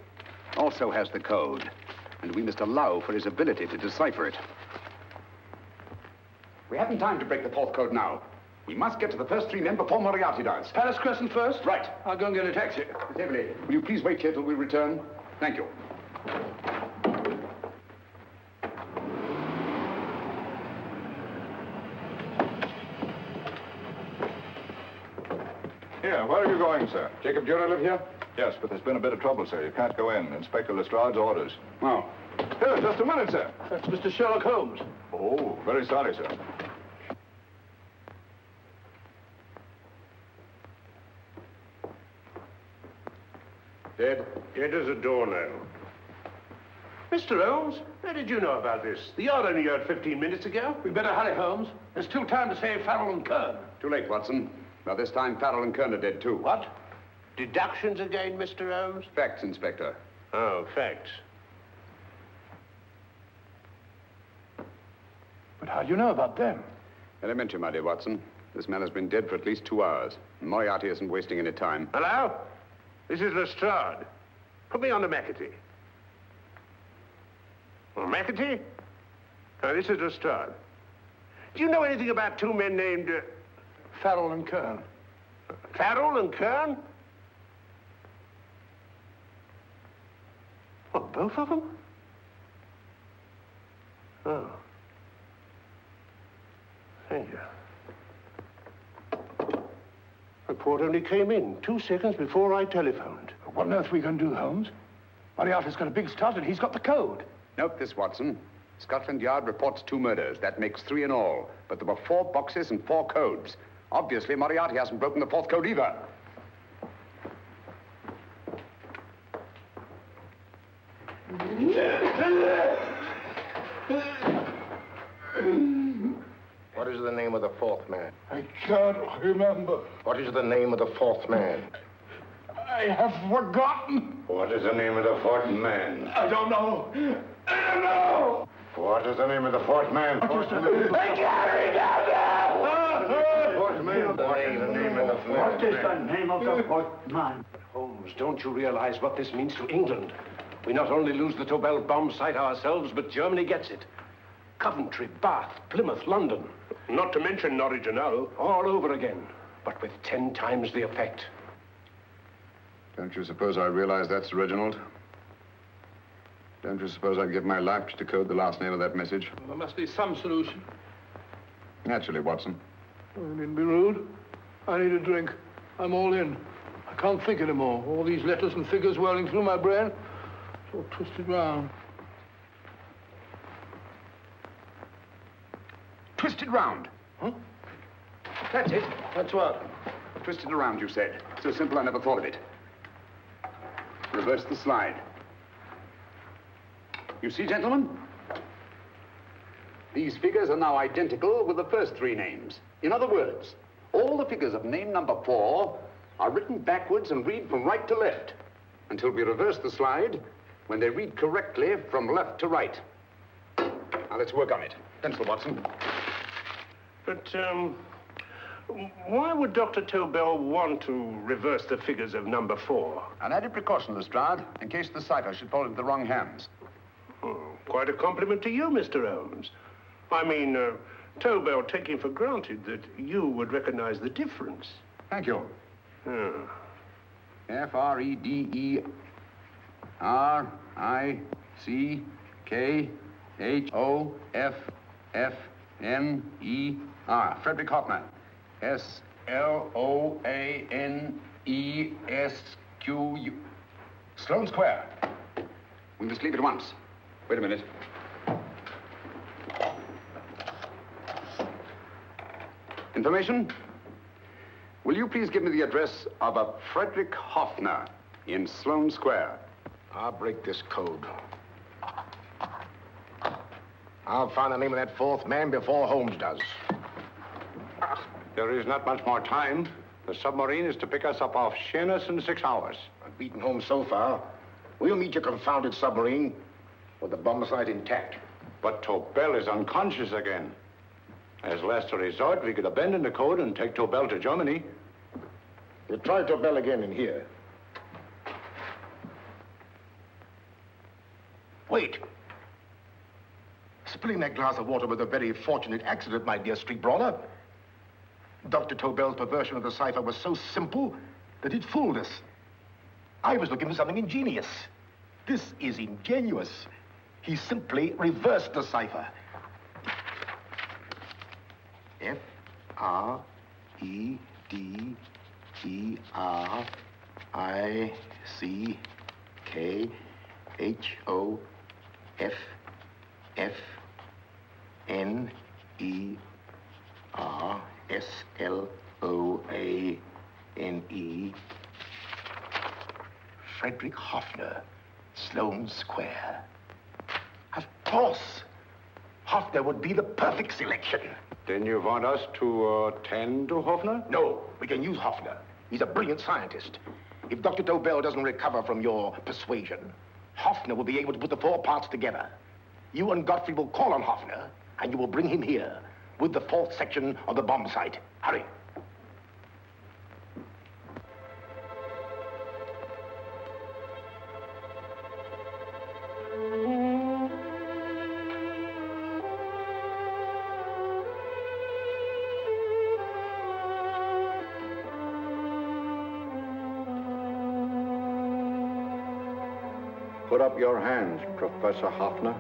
also has the code, and we must allow for his ability to decipher it. We haven't time to break the 4th code now. We must get to the first 3 men before Moriarty does. Palace Crescent first? Right. I'll go and get a taxi. Miss Everly, will you please wait here till we return? Thank you. Here, where are you going, sir? Jacob Dürer live here? Yes, but there's been a bit of trouble, sir. You can't go in. Inspector Lestrade's orders. Oh. Here, just a minute, sir. That's Mr. Sherlock Holmes. Oh, very sorry, sir. Dead? Dead as a doornail. Mr. Holmes, how did you know about this? The yard only heard 15 minutes ago. We better hurry, Holmes. There's still time to save Farrell and Kern. Too late, Watson. By this time, Farrell and Kern are dead, too. What? Deductions again, Mr. Holmes? Facts, Inspector. Oh, facts. But how do you know about them? Elementary, my dear Watson. This man has been dead for at least 2 hours. Moriarty isn't wasting any time. Hello? This is Lestrade. Put me on to McAtee. Oh, McAtee? Oh, this is Lestrade. Do you know anything about 2 men named... Farrell and Kern. Farrell and Kern? What, both of them? Oh. Thank you. Report only came in 2 seconds before I telephoned. What on earth are we going to do, Holmes? Moriarty's got a big start and he's got the code. Note this, Watson. Scotland Yard reports 2 murders. That makes 3 in all. But there were 4 boxes and 4 codes. Obviously, Moriarty hasn't broken the 4th code either. What is the name of the 4th man? I can't remember. What is the name of the 4th man? I have forgotten. What is the name of the 4th man? I don't know. I don't know. What is the name of the 4th man? I can't remember. What is the name of the 4th man? What is the name of the 4th man? Holmes, don't you realize what this means to England? We not only lose the Tobel bomb site ourselves, but Germany gets it. Coventry, Bath, Plymouth, London. Not to mention Norwich and Hull. All over again, but with 10 times the effect. Don't you suppose I realize that's Reginald? Don't you suppose I'd give my life to decode the last name of that message? Well, there must be some solution. Naturally, Watson. Oh, you needn't be rude. I need a drink. I'm all in. I can't think anymore. All these letters and figures whirling through my brain. It's all twisted round. Twisted round. Huh? That's it. That's what? Twisted around, you said. So simple, I never thought of it. Reverse the slide. You see, gentlemen? These figures are now identical with the first 3 names. In other words, all the figures of name number 4 are written backwards and read from right to left until we reverse the slide when they read correctly from left to right. Now, let's work on it. Pencil, Watson. But, Why would Dr. Tobel want to reverse the figures of number 4? An added precaution, Lestrade, in case the cipher should fall into the wrong hands. Oh, quite a compliment to you, Mr. Holmes. I mean, Tobel taking for granted that you would recognize the difference. Thank you. F-R-E-D-E-R-I-C-K-H-O-F-F-N-E-R. Frederick Hoffner. S-L-O-A-N-E-S-Q-U. Sloane Square. We must leave at once. Wait a minute. Information? Will you please give me the address of a Frederick Hoffner in Sloane Square? I'll break this code. I'll find the name of that fourth man before Holmes does. There is not much more time. The submarine is to pick us up off Sheerness in 6 hours. I've beaten Holmes so far. We'll meet your confounded submarine with the bomb site intact. But Tobel is unconscious again. As last resort, we could abandon the code and take Tobel to Germany. We'll try Tobel again in here. Wait. Spilling that glass of water was a very fortunate accident, my dear street brawler. Dr. Tobel's perversion of the cipher was so simple that it fooled us. I was looking for something ingenious. This is ingenuous. He simply reversed the cipher. F-R-E-D-E-R-I-C-K-H-O-F-F-N-E-R-S-L-O-A-N-E. Frederick Hoffner, Sloane Square. Of course. Hoffner would be the perfect selection. Then you want us to attend to Hoffner? No, we can use Hoffner. He's a brilliant scientist. If Dr. Tobel doesn't recover from your persuasion, Hoffner will be able to put the 4 parts together. You and Godfrey will call on Hoffner, and you will bring him here with the 4th section of the bomb site. Hurry. Put up your hands, Professor Hoffner.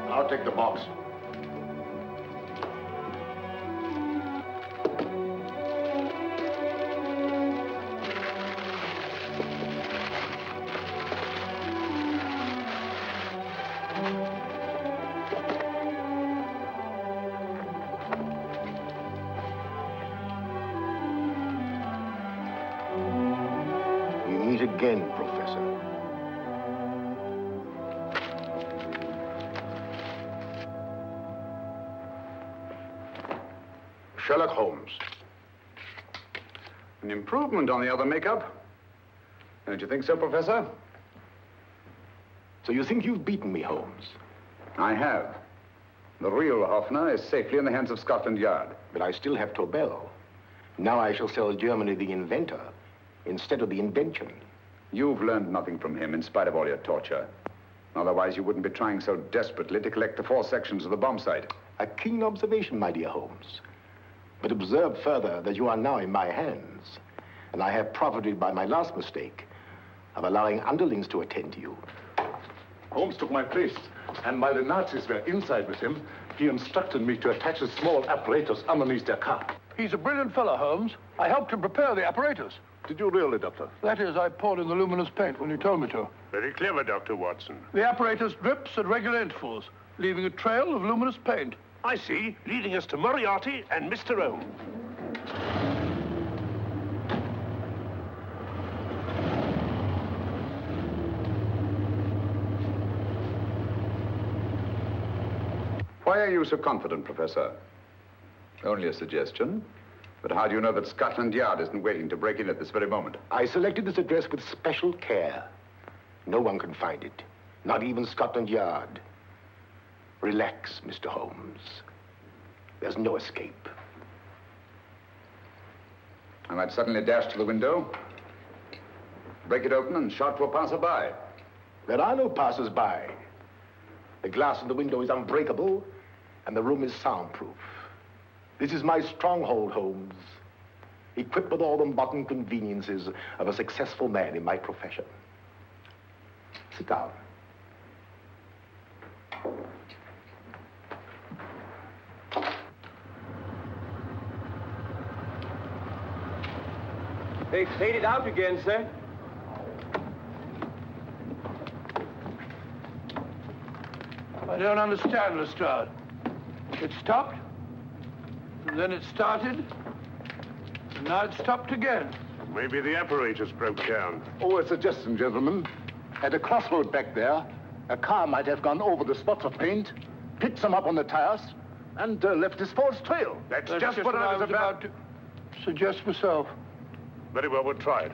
I'll take the box. We meet again, Professor. Sherlock Holmes. An improvement on the other makeup. Don't you think so, Professor? So you think you've beaten me, Holmes? I have. The real Hoffner is safely in the hands of Scotland Yard. But I still have Tobel. Now I shall sell Germany the inventor instead of the invention. You've learned nothing from him in spite of all your torture. Otherwise, you wouldn't be trying so desperately to collect the 4 sections of the bomb site. A keen observation, my dear Holmes. But observe further that you are now in my hands, and I have profited by my last mistake of allowing underlings to attend to you. Holmes took my place, and while the Nazis were inside with him, he instructed me to attach a small apparatus underneath their car. He's a brilliant fellow, Holmes. I helped him prepare the apparatus. Did you really, Doctor? That is, I poured in the luminous paint when you told me to. Very clever, Dr. Watson. The apparatus drips at regular intervals, leaving a trail of luminous paint. I see, leading us to Moriarty and Mr. Holmes. Why are you so confident, Professor? Only a suggestion. But how do you know that Scotland Yard isn't waiting to break in at this very moment? I selected this address with special care. No one can find it, not even Scotland Yard. Relax, Mr. Holmes. There's no escape. I might suddenly dash to the window, break it open, and shout to a passerby. There are no passers-by. The glass in the window is unbreakable, and the room is soundproof. This is my stronghold, Holmes, equipped with all the modern conveniences of a successful man in my profession. Sit down. They've faded out again, sir. I don't understand, Lestrade. It stopped, and then it started, and now it stopped again. Maybe the apparatus broke down. Oh, a suggestion, gentlemen. At a crossroad back there, a car might have gone over the spots of paint, picked some up on the tires, and left his false trail. That's just what I was about to suggest myself. Very well, we'll try it.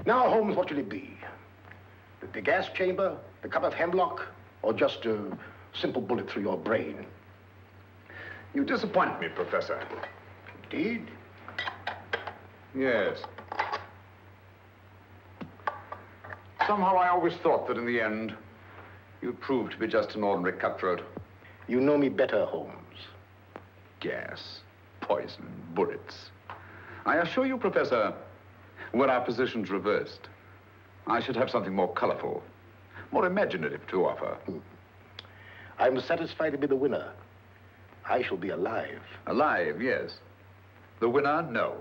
Now, Holmes, what should it be? The gas chamber, the cup of hemlock, or just a simple bullet through your brain? You disappoint me, Professor. Indeed? Yes. Somehow I always thought that in the end, you'd prove to be just an ordinary cutthroat. You know me better, Holmes. Gas, poison, bullets. I assure you, Professor, were our positions reversed, I should have something more colorful, more imaginative to offer. I'm satisfied to be the winner. I shall be alive. Alive, yes. The winner, no.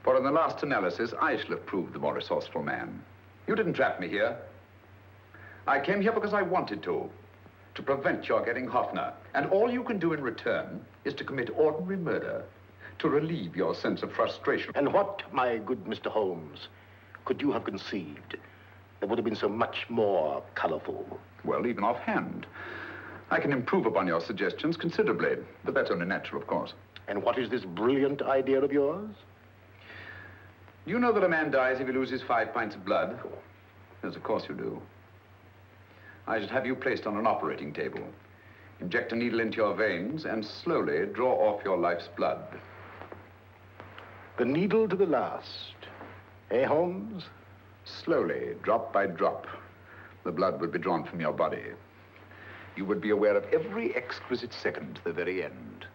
For in the last analysis, I shall have proved the more resourceful man. You didn't trap me here. I came here because I wanted to prevent your getting Hoffner. And all you can do in return is to commit ordinary murder, to relieve your sense of frustration. And what, my good Mr. Holmes, could you have conceived that would have been so much more colorful? Well, even offhand, I can improve upon your suggestions considerably, but that's only natural, of course. And what is this brilliant idea of yours? You know that a man dies if he loses 5 pints of blood? Yes, of course you do. I should have you placed on an operating table, inject a needle into your veins, and slowly draw off your life's blood. The needle to the last. Eh, Holmes? Slowly, drop by drop, the blood would be drawn from your body. You would be aware of every exquisite second to the very end.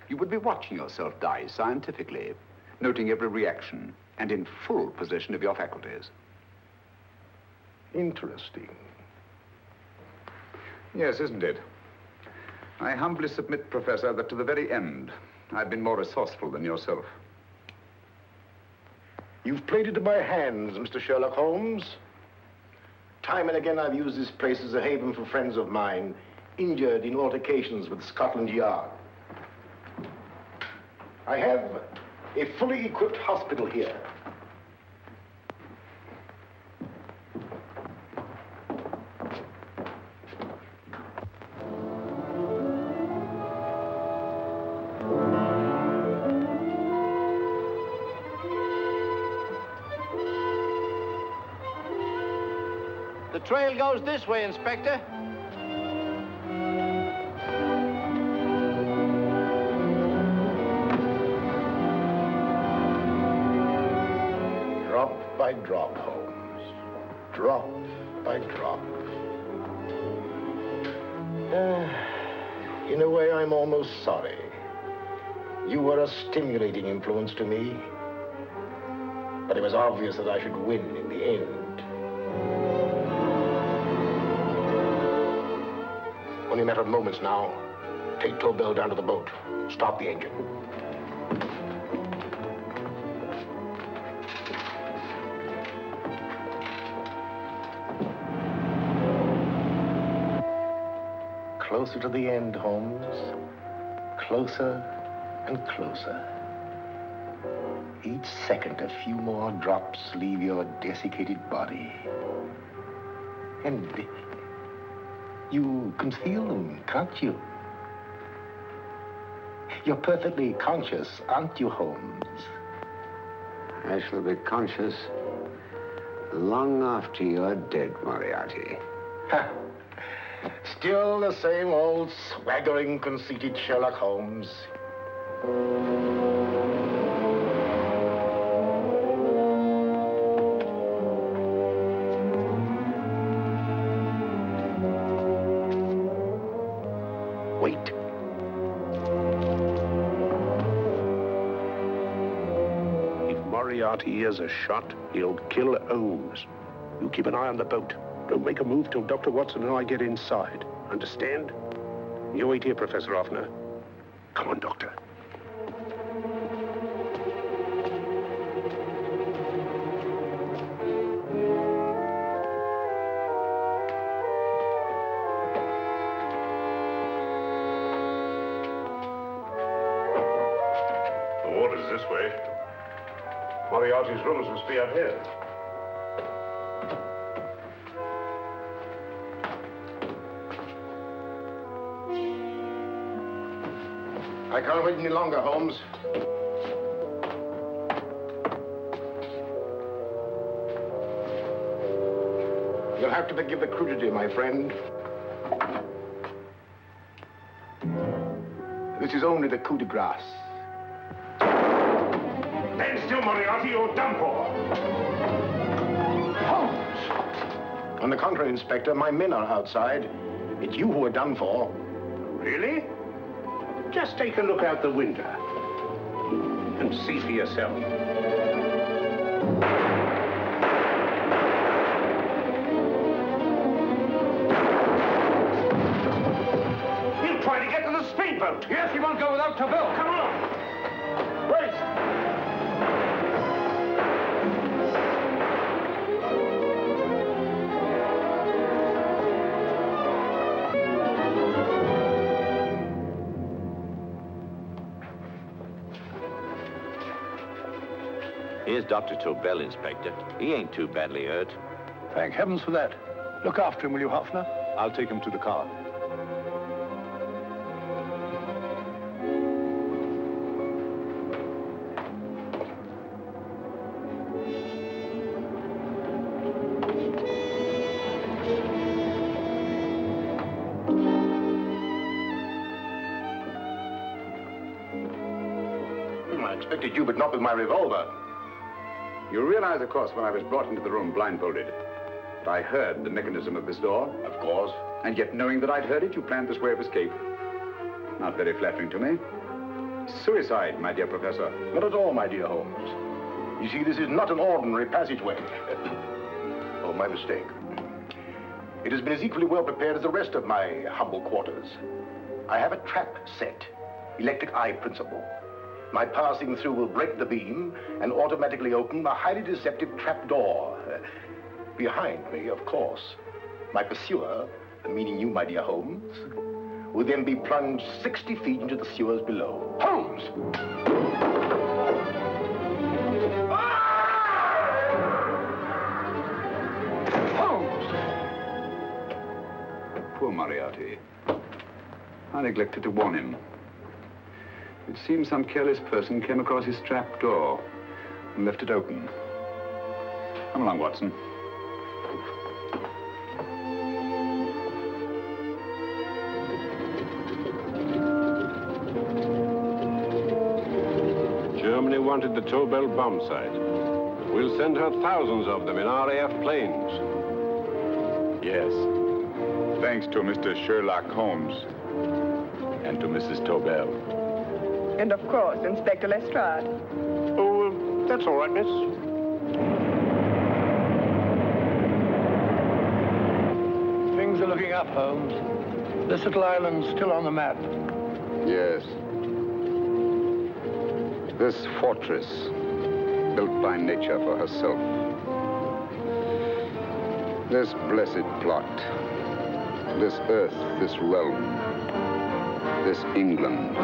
You would be watching yourself die scientifically, noting every reaction, and in full possession of your faculties. Interesting. Yes, isn't it? I humbly submit, Professor, that to the very end, I've been more resourceful than yourself. You've played into my hands, Mr. Sherlock Holmes. Time and again, I've used this place as a haven for friends of mine, injured in altercations with Scotland Yard. I have a fully equipped hospital here. The trail goes this way, Inspector. Drop by drop, Holmes. Drop by drop. In a way, I'm almost sorry. You were a stimulating influence to me. But it was obvious that I should win in the end. Only a matter of moments now. Take Tobel down to the boat. Stop the engine. Closer to the end, Holmes. Closer and closer. Each second, a few more drops leave your desiccated body. And you can feel them, can't you? You're perfectly conscious, aren't you, Holmes? I shall be conscious long after you're dead, Moriarty. Ha! Still the same old swaggering, conceited Sherlock Holmes. Wait. If Moriarty hears a shot, he'll kill Holmes. You keep an eye on the boat. Don't make a move till Dr. Watson and I get inside. Understand? You wait here, Professor Offner. Come on, Doctor. The water's this way. Moriarty's rooms must be up here. I can't wait any longer, Holmes. You'll have to forgive the crudity, my friend. This is only the coup de grace. Stand still, Moriarty, you're done for. Holmes! On the contrary, Inspector, my men are outside. It's you who are done for. Really? Just take a look out the window and see for yourself. He'll try to get to the speedboat. Yes, he won't go without Tobel. Come on. Wait! Here's Dr. Tobel, Inspector. He ain't too badly hurt. Thank heavens for that. Look after him, will you, Hoffner? I'll take him to the car. I expected you, but not with my revolver. You realize, of course, when I was brought into the room blindfolded, that I heard the mechanism of this door? Of course. And yet, knowing that I'd heard it, you planned this way of escape. Not very flattering to me. Suicide, my dear Professor. Not at all, my dear Holmes. You see, this is not an ordinary passageway. Oh, my mistake. It has been as equally well prepared as the rest of my humble quarters. I have a trap set, electric eye principle. My passing through will break the beam and automatically open a highly deceptive trap door. Behind me, of course, my pursuer, meaning you, my dear Holmes, will then be plunged 60 feet into the sewers below. Holmes! Holmes! Poor Moriarty. I neglected to warn him. It seems some careless person came across his trap door and left it open. Come along, Watson. Germany wanted the Tobel bomb site. We'll send her thousands of them in RAF planes. Yes. Thanks to Mr. Sherlock Holmes and to Mrs. Tobel. And of course, Inspector Lestrade. Oh, that's all right, miss. Things are looking up, Holmes. This little island's still on the map. Yes. This fortress, built by nature for herself. This blessed plot. This earth, this realm. This England.